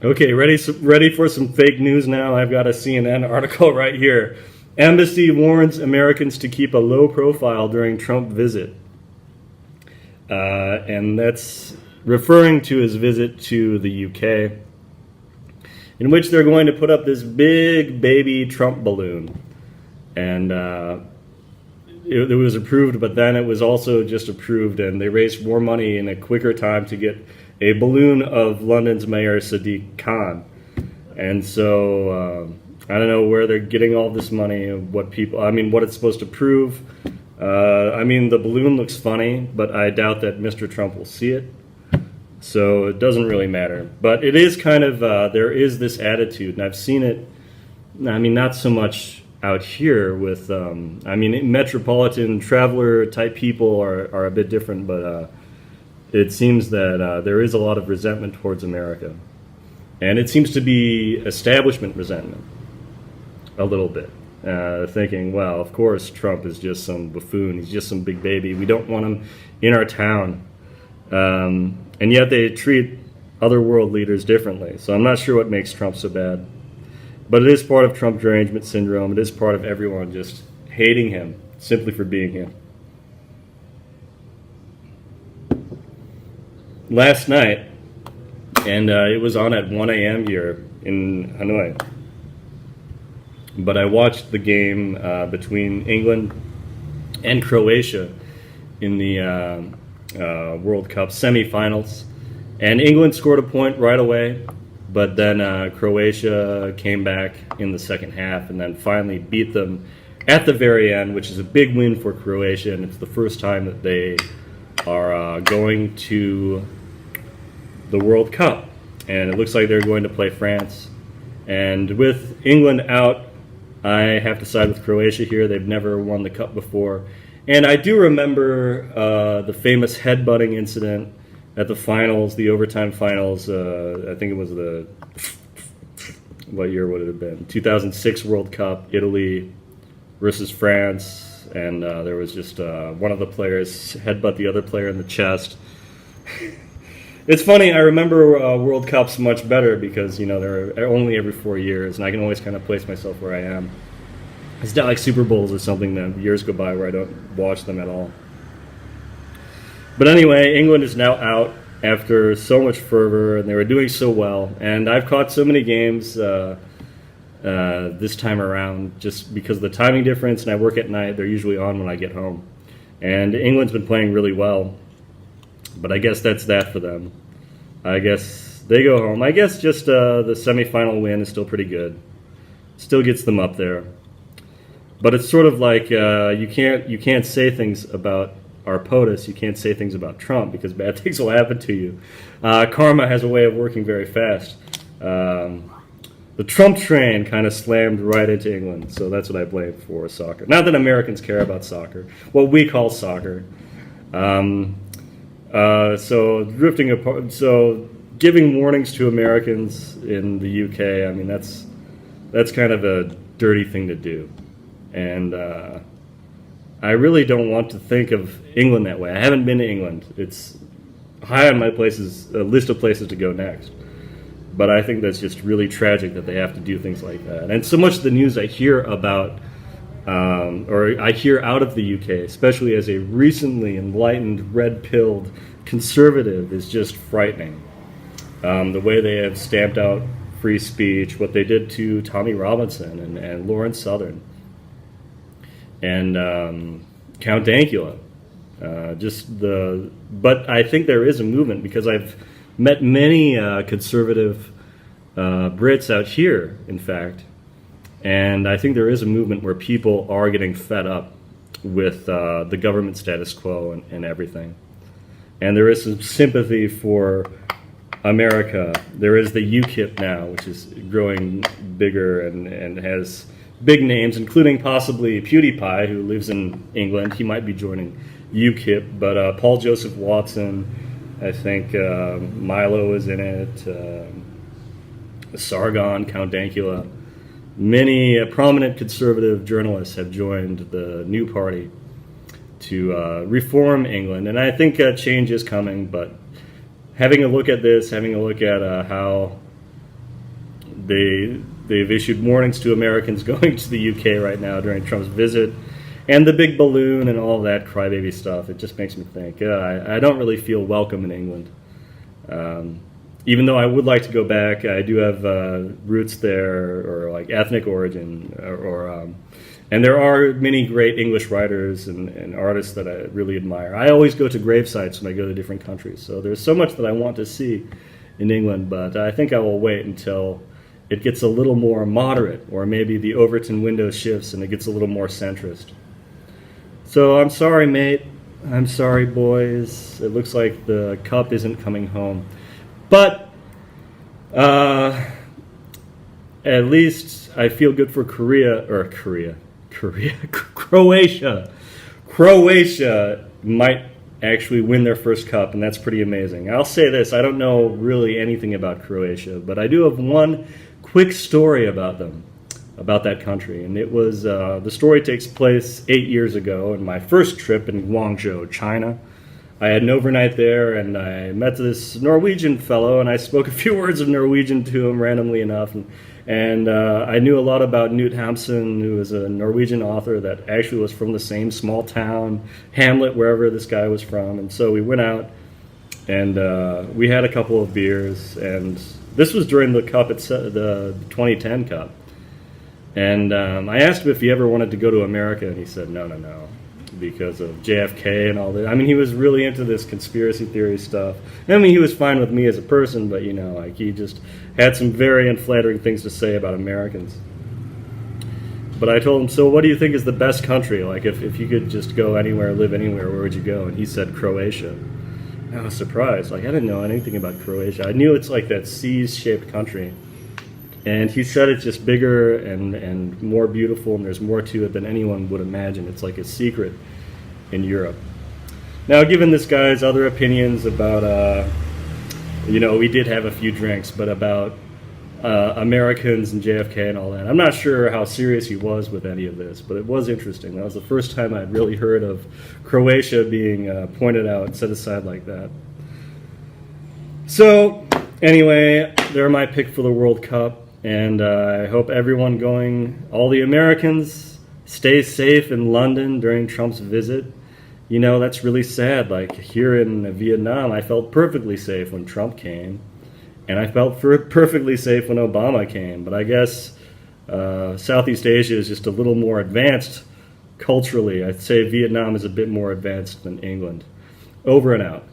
Okay, ready for some fake news now? I've got a CNN article right here. Embassy warns Americans to keep a low profile during Trump visit. And that's referring to his visit to the UK, in which they're going to put up this big baby Trump balloon. And it was approved, but then it was also just approved, and they raised more money in a quicker time to get a balloon of London's Mayor Sadiq Khan. And so I don't know where they're getting all this money, what it's supposed to prove. The balloon looks funny, but I doubt that Mr. Trump will see it. So it doesn't really matter. But it is kind of, there is this attitude, and I've seen it, not so much out here with, metropolitan traveler type people are a bit different, but it seems that there is a lot of resentment towards America. And it seems to be establishment resentment, a little bit. Thinking, well, of course Trump is just some buffoon, he's just some big baby, we don't want him in our town. And yet they treat other world leaders differently. So I'm not sure what makes Trump so bad. But it is part of Trump derangement syndrome. It is part of everyone just hating him simply for being him. Last night, and it was on at 1 a.m. here in Hanoi, but I watched the game between England and Croatia in the World Cup semifinals, and England scored a point right away, but then Croatia came back in the second half and then finally beat them at the very end, which is a big win for Croatia, and it's the first time that they are going to the World Cup, and it looks like they're going to play France. And with England out, I have to side with Croatia here. They've never won the cup before. And I do remember the famous headbutting incident at the finals, the overtime finals. I think it was what year would it have been? 2006 World Cup, Italy versus France. And there was just one of the players headbutt the other player in the chest. It's funny, I remember World Cups much better because, they're only every 4 years, and I can always kind of place myself where I am. It's not like Super Bowls or something that years go by where I don't watch them at all. But anyway, England is now out after so much fervor, and they were doing so well. And I've caught so many games this time around just because of the timing difference, and I work at night. They're usually on when I get home. And England's been playing really well. But I guess that's that for them. I guess they go home. I guess just the semifinal win is still pretty good. Still gets them up there. But it's sort of like you can't say things about our POTUS. You can't say things about Trump because bad things will happen to you. Karma has a way of working very fast. The Trump train kind of slammed right into England. So that's what I blame for soccer. Not that Americans care about soccer. What we call soccer. So drifting apart, so giving warnings to Americans in the UK, that's kind of a dirty thing to do. And I really don't want to think of England that way. I haven't been to England. It's high on my list of places to go next. But I think that's just really tragic that they have to do things like that. And so much of the news I hear about or I hear out of the UK, especially as a recently enlightened, red-pilled conservative, is just frightening. The way they have stamped out free speech, what they did to Tommy Robinson and Lawrence Southern, and Count Dankula. But I think there is a movement because I've met many conservative Brits out here, in fact. And I think there is a movement where people are getting fed up with the government status quo and everything. And there is some sympathy for America. There is the UKIP now, which is growing bigger and has big names, including possibly PewDiePie, who lives in England. He might be joining UKIP. But Paul Joseph Watson, I think Milo is in it, Sargon, Count Dankula. Many prominent conservative journalists have joined the new party to reform England, and I think change is coming. But having a look at this, having a look at how they've issued warnings to Americans going to the UK right now during Trump's visit, and the big balloon and all that crybaby stuff. It just makes me think, I don't really feel welcome in England. Even though I would like to go back, I do have roots there, or like ethnic origin, and there are many great English writers and artists that I really admire. I always go to grave sites when I go to different countries, so there's so much that I want to see in England, but I think I will wait until it gets a little more moderate, or maybe the Overton window shifts and it gets a little more centrist. So I'm sorry, mate. I'm sorry, boys. It looks like the cup isn't coming home. But at least I feel good for Croatia. Croatia might actually win their first cup, and that's pretty amazing. I'll say this, I don't know really anything about Croatia, but I do have one quick story about them, about that country. And it was, the story takes place 8 years ago in my first trip in Guangzhou, China. I had an overnight there, and I met this Norwegian fellow, and I spoke a few words of Norwegian to him randomly enough. And I knew a lot about Knut Hamsun, who was a Norwegian author that actually was from the same small town, Hamlet, wherever this guy was from. And so we went out, and we had a couple of beers. And this was during the cup, the 2010 Cup. And I asked him if he ever wanted to go to America, and he said, no, because of JFK and all that. I mean, he was really into this conspiracy theory stuff. I mean, he was fine with me as a person, but, like he just had some very unflattering things to say about Americans. But I told him, so what do you think is the best country? Like, if you could just go anywhere, live anywhere, where would you go? And he said Croatia. And I was surprised. Like, I didn't know anything about Croatia. I knew it's like that C-shaped country. And he said it's just bigger and more beautiful, and there's more to it than anyone would imagine. It's like a secret in Europe. Now, given this guy's other opinions about, we did have a few drinks, but about Americans and JFK and all that, I'm not sure how serious he was with any of this, but it was interesting. That was the first time I'd really heard of Croatia being pointed out and set aside like that. So, anyway, they're my pick for the World Cup. And I hope everyone all the Americans, stay safe in London during Trump's visit. That's really sad. Like here in Vietnam, I felt perfectly safe when Trump came. And I felt perfectly safe when Obama came. But I guess Southeast Asia is just a little more advanced culturally. I'd say Vietnam is a bit more advanced than England. Over and out.